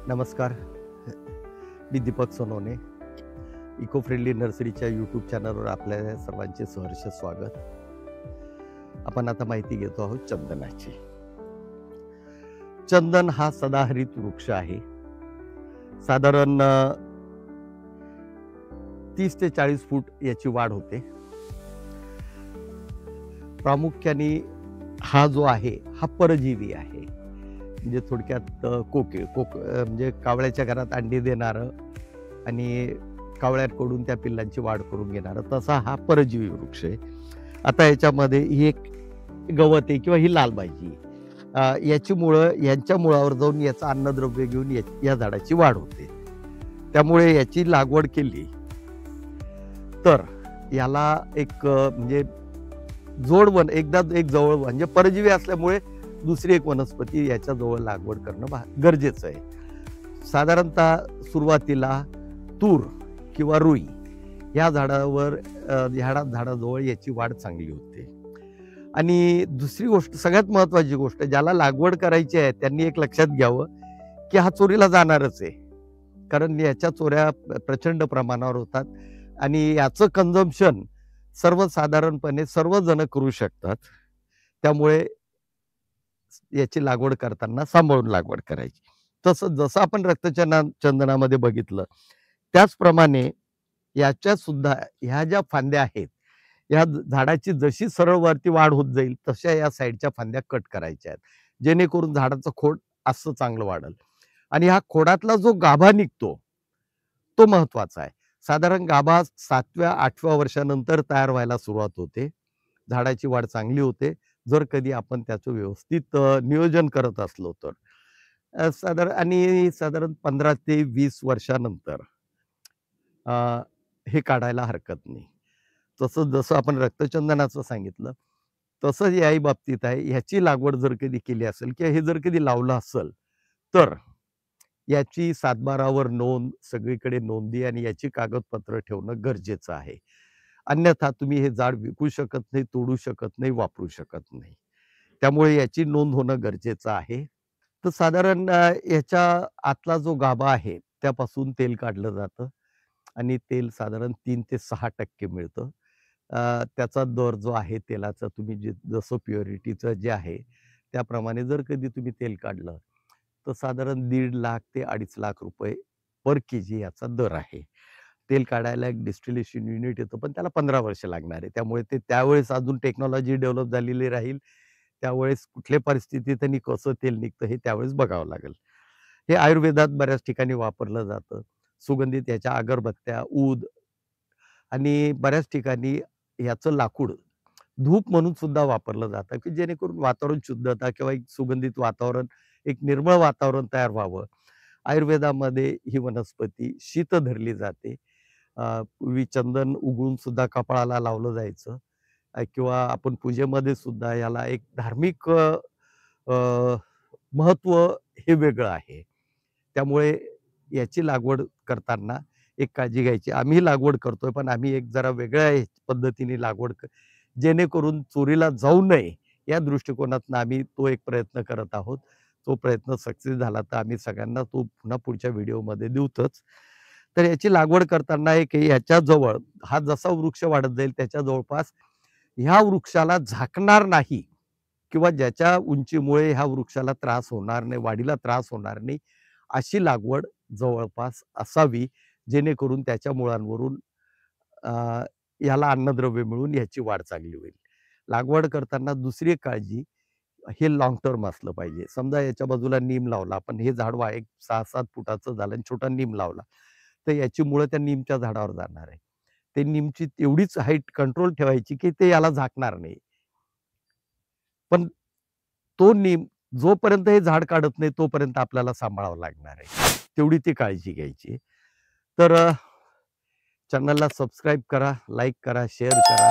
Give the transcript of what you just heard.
नमस्कार. मी Deepak Sonawane. Eco friendly नर्सरीच्या यूट्यूब चॅनलवर आपल्या सर्वांचे सहर्ष स्वागत. आपण आता माहिती घेतो आहोत चंदनाची. चंदन हा सदाहरित वृक्ष आहे. साधारण 30 ते 40 फूट याची वाढ होते. प्रामुख्याने हा जो आहे हा परजीवी आहे. म्हणजे थोडक्यात म्हणजे कावळ्याच्या घरात अंडी देणारं आणि कावळ्यांकडून त्या पिल्लांची वाढ करून घेणारं तसा हा परजीवी वृक्ष आहे. आता याच्यामध्ये ही एक गवत आहे किंवा ही लाल भाजी, याची मुळं यांच्या मुळावर जाऊन याचं अन्नद्रव्य घेऊन या झाडाची वाढ होते. त्यामुळे याची लागवड केली तर याला एक म्हणजे जोडवन एकदा एक जवळ म्हणजे परजीवी असल्यामुळे दुसरी एक वनस्पती याच्या जवळ लागवड करणं गरजेचं आहे. साधारणतः सुरुवातीला तूर किंवा रुई या झाडावर झाडाजवळ याची वाढ चांगली होते. आणि दुसरी गोष्ट, सगळ्यात महत्वाची गोष्ट, ज्याला लागवड करायची आहे त्यांनी एक लक्षात घ्यावं की हा चोरीला जाणारच आहे. कारण याच्या चोऱ्या प्रचंड प्रमाणावर होतात आणि याचं कन्झम्पशन सर्वसाधारणपणे सर्वजण करू शकतात. त्यामुळे याची लागवड करताना सांभाळून लागवड करायची. जसं आपण रक्तचंदनामध्ये बघितलं त्याचप्रमाणे याच्या सुद्धा ह्या ज्या फांद्या आहेत, या झाडाची जशी सरळ वरती वाढ होत जाईल तशा या साईडच्या फांद्या कट करायच्या आहेत, जेणेकरून झाडाचं खोड असं चांगलं वाढेल. आणि हा खोडातला जो गाभा निघतो तो महत्वाचा आहे. साधारण गाभा 7व्या-8व्या वर्षानंतर तयार व्हायला सुरुवात होते. झाडाची वाढ चांगली होते जर कधी आपण त्याचं व्यवस्थित नियोजन करत असलो तर. साधारण 15 ते 20 वर्षानंतर हे काढायला हरकत नाही. जसं आपण रक्तचंदनाचं सांगितलं तसंच याही बाबतीत आहे. ह्याची लागवड जर कधी केली असेल किंवा हे जर कधी लावलं असेल तर याची 7/12वर नोंद, सगळीकडे नोंदी आणि याची कागदपत्र ठेवणं गरजेचं आहे. अन्यथा तुम्ही हे झाड विकू शकत नाही, तोडू शकत नाही, वापरू शकत नाही. त्यामुळे याची नोंद होणं गरजेचं आहे. तर साधारण याच्या आतला जो गाभा आहे त्यापासून तेल काढलं जातं आणि तेल साधारण 3 ते 6% मिळतं. त्याचा दर जो आहे तेलाचा, तुम्ही जसं प्युरिटीचं जे आहे त्याप्रमाणे जर कधी तुम्ही तेल काढलं तर साधारण 1.5 लाख ते 2.5 लाख रुपये पर केजी याचा दर आहे. तेल काढायला एक डिस्टिलेशन युनिट येतं, पण त्याला 15 वर्ष लागणार आहे. त्यामुळे ते त्यावेळेस अजून टेक्नॉलॉजी डेव्हलप झालेली राहील. त्यावेळेस कुठल्या परिस्थितीत आणि कसं तेल निघतं हे त्यावेळेस बघावं लागेल. हे आयुर्वेदात बऱ्याच ठिकाणी वापरलं जातं. सुगंधित याच्या अगरबत्त्या, ऊद आणि बऱ्याच ठिकाणी याचं लाकूड धूप म्हणून सुद्धा वापरलं जातं की जेणेकरून वातावरण शुद्धता किंवा एक सुगंधित वातावरण, एक निर्मळ वातावरण तयार व्हावं. आयुर्वेदामध्ये ही वनस्पती शीत धरली जाते. पूर्वी चंदन उघडून सुद्धा कपाळाला लावलं जायचं किंवा आपण पूजेमध्ये सुद्धा याला एक धार्मिक महत्त्व हे वेगळं आहे. त्यामुळे याची लागवड करताना एक काळजी घ्यायची. आम्ही लागवड करतोय पण आम्ही एक जरा वेगळ्या पद्धतीने लागवड जेणेकरून चोरीला जाऊ नये या दृष्टिकोनातून आम्ही तो एक प्रयत्न करत आहोत. तो प्रयत्न सक्सेस झाला तर आम्ही सगळ्यांना तो पुन्हा पुढच्या व्हिडिओमध्ये देऊतच. तर याची लागवड करताना एक याच्या जवळ हा जसा वृक्ष वाढत जाईल त्याच्या जवळपास ह्या वृक्षाला झाकणार नाही किंवा ज्याच्या उंचीमुळे ह्या वृक्षाला त्रास होणार नाही, वाढीला त्रास होणार नाही, अशी लागवड जवळपास असावी जेणेकरून त्याच्या मुळांवरून याला अन्नद्रव्य मिळून याची वाढ चांगली होईल. लागवड करताना दुसरी एक काळजी, हे लॉंग टर्म असलं पाहिजे. समजा याच्या बाजूला नीम लावला आपण, हे झाड 6-7 फुटाचं झालं आणि छोटा नीम लावला तर याची मुळं त्या नीमच्या झाडावर जाणार आहे. ते नीमची तेवढीच हाईट कंट्रोल ठेवायची की ते याला झाकणार नाही. पण तो नीम जोपर्यंत हे झाड काढत नाही तोपर्यंत आपल्याला सांभाळावं लागणार आहे. तेवढी ती काळजी घ्यायची. तर चॅनलला सबस्क्राईब करा, लाईक करा, शेअर करा.